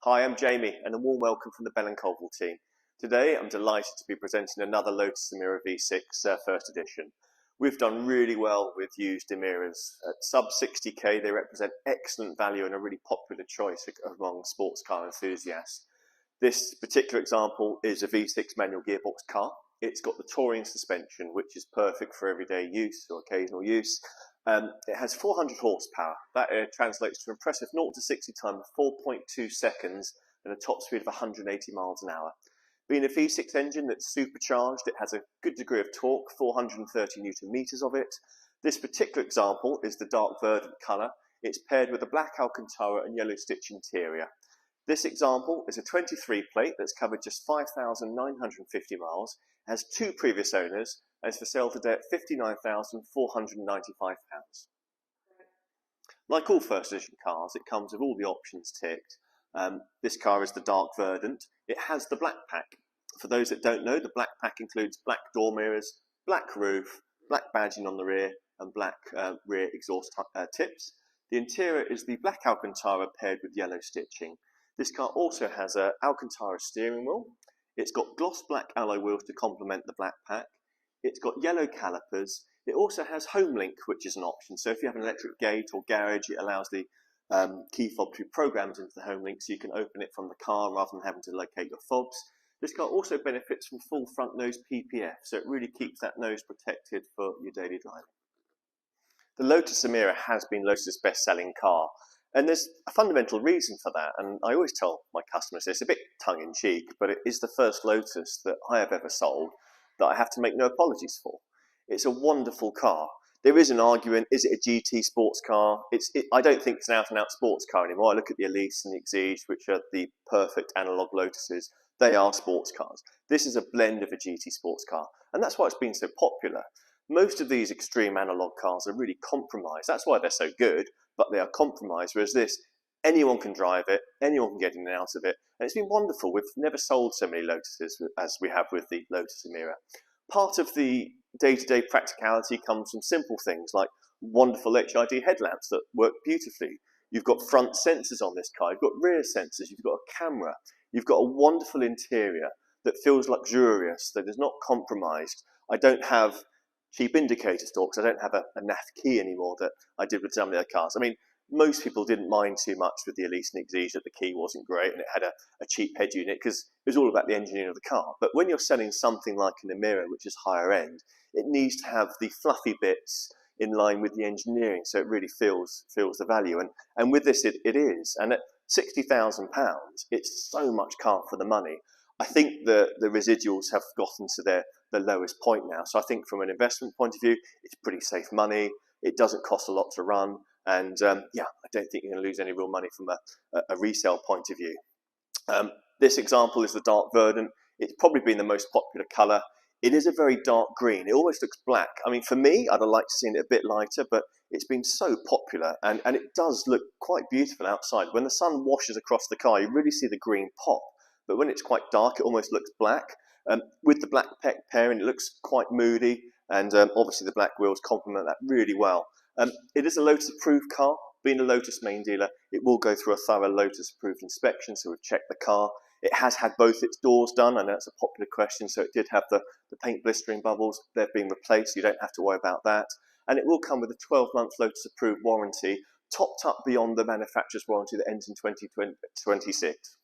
Hi, I'm Jamie, and a warm welcome from the Bell & Colville team. Today, I'm delighted to be presenting another Lotus Emira V6 First Edition. We've done really well with used Emiras. At sub 60k, they represent excellent value and a really popular choice among sports car enthusiasts. This particular example is a V6 manual gearbox car. It's got the touring suspension, which is perfect for everyday use or occasional use. It has 400 horsepower. That translates to an impressive 0 to 60 time of 4.2 seconds and a top speed of 180 miles an hour. Being a V6 engine that's supercharged, it has a good degree of torque, 430 Newton meters of it. This particular example is the Dark Verdant colour. It's paired with a black Alcantara and yellow stitch interior. This example is a 23 plate that's covered just 5,950 miles, has 2 previous owners, and is for sale today at £59,495. Like all first edition cars, it comes with all the options ticked. This car is the Dark Verdant. It has the black pack. For those that don't know, the black pack includes black door mirrors, black roof, black badging on the rear, and black rear exhaust tips. The interior is the black Alcantara paired with yellow stitching. This car also has an Alcantara steering wheel. It's got gloss black alloy wheels to complement the black pack. It's got yellow calipers. It also has home link, which is an option. So if you have an electric gate or garage, it allows the key fob to be programmed into the home link so you can open it from the car rather than having to locate your fobs. This car also benefits from full front nose PPF, so it really keeps that nose protected for your daily driving. The Lotus Emira has been Lotus' best-selling car, and there's a fundamental reason for that, and I always tell my customers this, a bit tongue-in-cheek, but it is the first Lotus that I have ever sold that I have to make no apologies for. It's a wonderful car. There is an argument, is it a GT sports car? I don't think it's an out-and-out sports car anymore. I look at the Elise and the Exige, which are the perfect analogue Lotuses. They are sports cars. This is a blend of a GT sports car, and that's why it's been so popular. Most of these extreme analogue cars are really compromised. That's why they're so good, but they are compromised, whereas this, anyone can drive it, anyone can get in and out of it, and it's been wonderful. We've never sold so many Lotuses as we have with the Lotus Emira. Part of the day-to-day practicality comes from simple things like wonderful HID headlamps that work beautifully. You've got front sensors on this car, you've got rear sensors, you've got a camera, you've got a wonderful interior that feels luxurious, that is not compromised. I don't have cheap indicator stalks, I don't have a NAF key anymore that I did with some of the other cars. I mean, most people didn't mind too much with the Elise and Exige that the key wasn't great and it had a cheap head unit because it was all about the engineering of the car. But when you're selling something like an Emira, which is higher end, it needs to have the fluffy bits in line with the engineering so it really feels the value. And with this, it is. And at £60,000, it's so much car for the money. I think the residuals have gotten to the lowest point now. So I think from an investment point of view, it's pretty safe money. It doesn't cost a lot to run. And yeah, I don't think you're going to lose any real money from a resale point of view. This example is the Dark Verdant. It's probably been the most popular colour. It is a very dark green. It almost looks black. I mean, for me, I'd have liked to see it a bit lighter, but it's been so popular. And it does look quite beautiful outside. When the sun washes across the car, you really see the green pop. But when it's quite dark, it almost looks black. With the black pairing, it looks quite moody. And obviously the black wheels complement that really well. It is a Lotus-approved car. Being a Lotus main dealer, it will go through a thorough Lotus-approved inspection, so we've checked the car. It has had both its doors done. I know it's a popular question, so it did have the paint blistering bubbles. They've been replaced, so you don't have to worry about that. And it will come with a 12-month Lotus-approved warranty, topped up beyond the manufacturer's warranty that ends in 2026.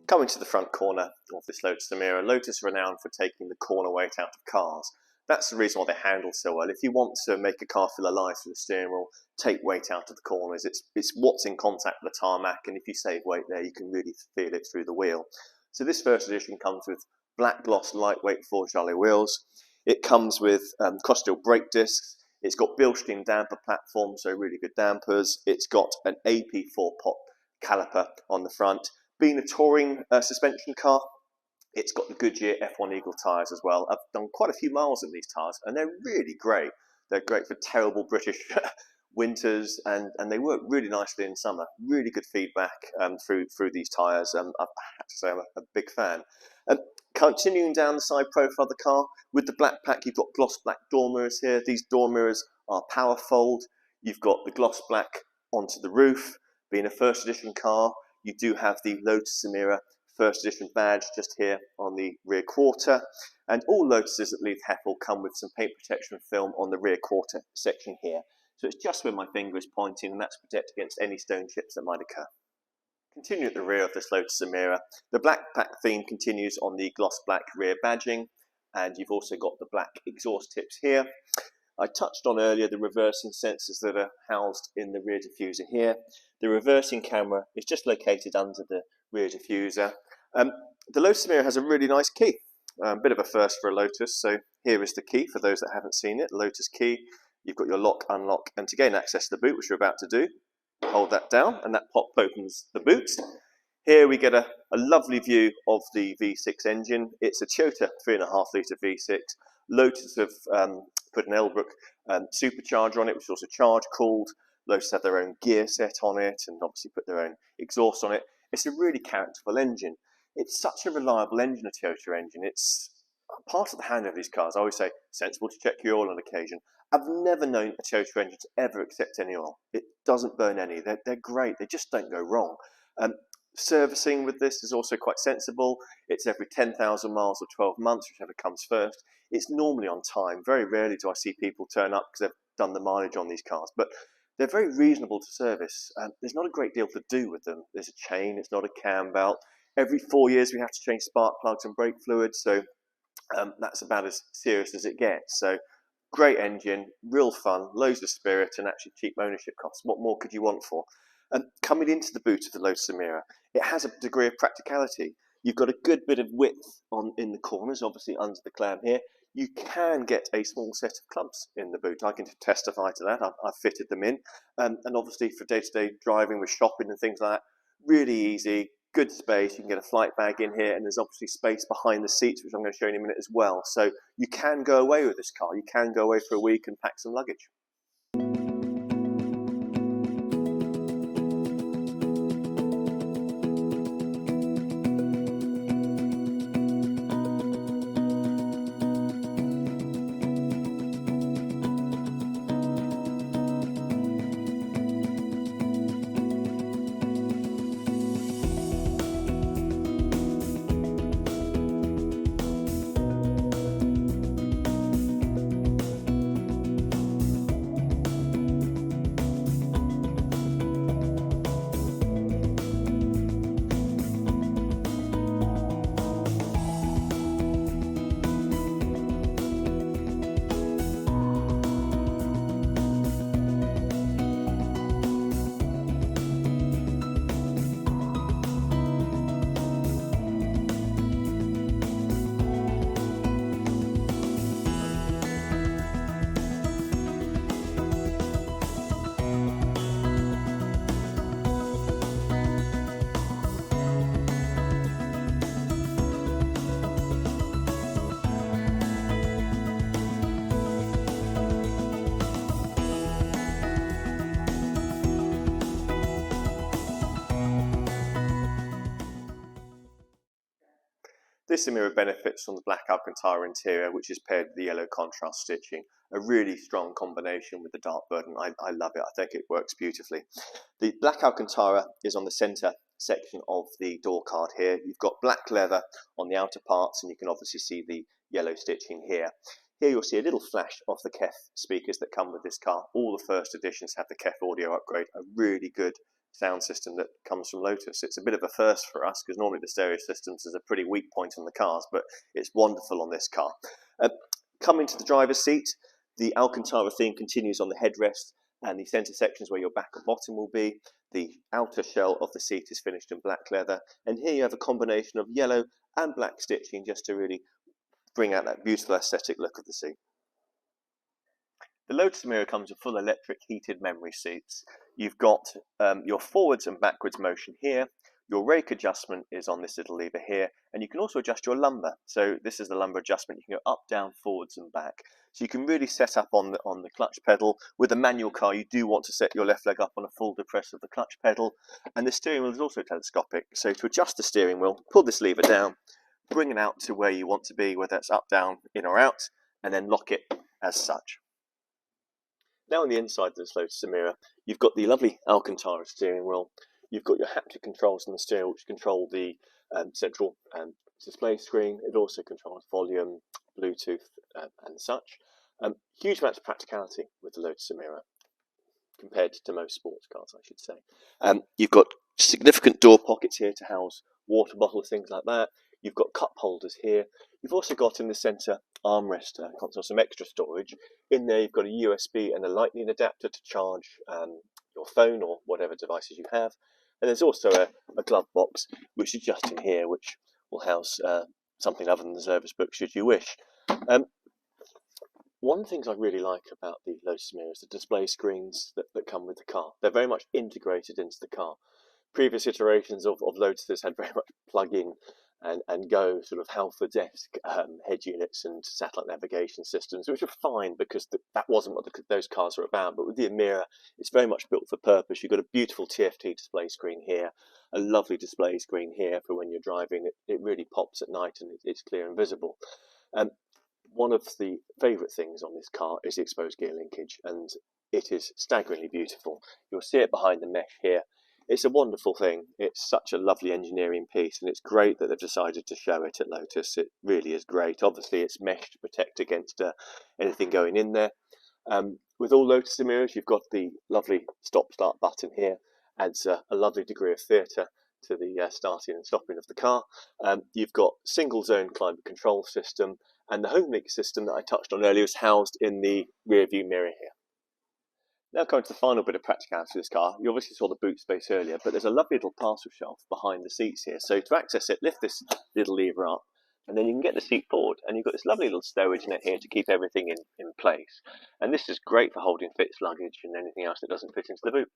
Coming to the front corner of this Lotus Emira, Lotus are renowned for taking the corner weight out of cars. That's the reason why they handle so well. If you want to make a car feel alive through the steering wheel, take weight out of the corners. It's what's in contact with the tarmac, and if you save weight there, you can really feel it through the wheel. So this first edition comes with black gloss lightweight forged alloy wheels. It comes with cross steel brake discs. It's got Bilstein damper platforms, so really good dampers. It's got an AP4 pop caliper on the front. Being a touring suspension car, it's got the Goodyear F1 Eagle tyres as well. I've done quite a few miles in these tyres, and they're really great. They're great for terrible British winters, and they work really nicely in summer. Really good feedback through these tyres. I have to say I'm a big fan. Continuing down the side profile of the car, with the black pack, you've got gloss black door mirrors here. These door mirrors are power fold. You've got the gloss black onto the roof. Being a first edition car, you do have the Lotus Emira First Edition badge just here on the rear quarter. And all Lotuses at Leith Heffel come with some paint protection film on the rear quarter section here. So it's just where my finger is pointing, and that's to protect against any stone chips that might occur. Continue at the rear of this Lotus Emira. The black pack theme continues on the gloss black rear badging, and you've also got the black exhaust tips here. I touched on earlier the reversing sensors that are housed in the rear diffuser here. The reversing camera is just located under the rear diffuser. The Lotus Emira has a really nice key. A bit of a first for a Lotus, so here is the key for those that haven't seen it. Lotus key. You've got your lock, unlock, and to gain access to the boot, which we're about to do, hold that down, and that pop opens the boot. Here we get a lovely view of the V6 engine. It's a Toyota 3.5 litre V6. Lotus have put an Elbrook supercharger on it, which is also charge cooled. Lotus have their own gear set on it, and obviously put their own exhaust on it. It's a really characterful engine. It's such a reliable engine, a Toyota engine. It's part of the hand of these cars. I always say, sensible to check your oil on occasion. I've never known a Toyota engine to ever accept any oil. It doesn't burn any. They're great. They just don't go wrong. Servicing with this is also quite sensible. It's every 10,000 miles or 12 months, whichever comes first. It's normally on time. Very rarely do I see people turn up because they've done the mileage on these cars, but they're very reasonable to service. There's not a great deal to do with them. There's a chain, it's not a cam belt. Every 4 years we have to change spark plugs and brake fluids, so that's about as serious as it gets. So great engine, real fun, loads of spirit, and actually cheap ownership costs. What more could you want for? Coming into the boot of the Lotus Emira, it has a degree of practicality. You've got a good bit of width in the corners, obviously under the clam here. You can get a small set of clubs in the boot. I can testify to that. I've fitted them in. And obviously for day-to-day driving with shopping and things like that, really easy, good space. You can get a flight bag in here, and there's obviously space behind the seats, which I'm going to show you in a minute as well. So you can go away with this car. You can go away for a week and pack some luggage. This Emira benefits from the black Alcantara interior, which is paired with the yellow contrast stitching. A really strong combination with the Dark Verdant. I love it. I think it works beautifully. The black Alcantara is on the centre section of the door card here. You've got black leather on the outer parts, and you can obviously see the yellow stitching here. Here you'll see a little flash of the KEF speakers that come with this car. All the first editions have the KEF audio upgrade, a really good sound system that comes from Lotus. It's a bit of a first for us because normally the stereo systems is a pretty weak point on the cars, but it's wonderful on this car. Coming to the driver's seat, the Alcantara theme continues on the headrest and the centre sections where your back and bottom will be. The outer shell of the seat is finished in black leather, and here you have a combination of yellow and black stitching just to really bring out that beautiful aesthetic look of the seat. The Lotus Emira comes with full electric heated memory seats. You've got your forwards and backwards motion here. Your rake adjustment is on this little lever here, and you can also adjust your lumbar. So this is the lumbar adjustment. You can go up, down, forwards and back. So you can really set up on the clutch pedal. With a manual car, you do want to set your left leg up on a full depress of the clutch pedal. And the steering wheel is also telescopic. So to adjust the steering wheel, pull this lever down, bring it out to where you want to be, whether it's up, down, in or out, and then lock it as such. Now on the inside of this Lotus Emira, you've got the lovely Alcantara steering wheel. You've got your haptic controls on the steering, which control the central display screen. It also controls volume, Bluetooth, and such. Huge amounts of practicality with the Lotus Emira compared to most sports cars, I should say. You've got significant door pockets here to house water bottles, things like that. You've got cup holders here. You've also got in the centre armrest console some extra storage. In there, you've got a USB and a lightning adapter to charge your phone or whatever devices you have. And there's also a glove box, which is just in here, which will house something other than the service book, should you wish. One of the things I really like about the Lotus Emira is the display screens that come with the car. They're very much integrated into the car. Previous iterations of Lotus had very much plug-in and go sort of Halfords-esque head units and satellite navigation systems, which are fine because that wasn't what those cars are about. But with the Emira, it's very much built for purpose. You've got a beautiful TFT display screen here, a lovely display screen here for when you're driving. It really pops at night and it's clear and visible. One of the favourite things on this car is the exposed gear linkage, and it is staggeringly beautiful. You'll see it behind the mesh here. It's a wonderful thing. It's such a lovely engineering piece, and it's great that they've decided to show it at Lotus. It really is great. Obviously, it's mesh to protect against anything going in there. With all Lotus Emiras, you've got the lovely stop-start button here. Adds a lovely degree of theatre to the starting and stopping of the car. You've got single-zone climate control system, and the home link system that I touched on earlier is housed in the rear-view mirror here. Now coming to the final bit of practicality of this car, you obviously saw the boot space earlier, but there's a lovely little parcel shelf behind the seats here. So to access it, lift this little lever up, and then you can get the seat forward, and you've got this lovely little stowage net here to keep everything in place. And this is great for holding fixed luggage and anything else that doesn't fit into the boot.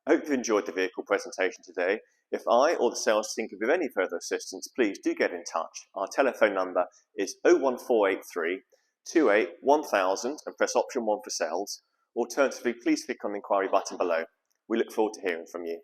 I hope you've enjoyed the vehicle presentation today. If I or the sales team can be of any further assistance, please do get in touch. Our telephone number is 01483 28 1000 and press option 1 for sales. Alternatively, please click on the inquiry button below. We look forward to hearing from you.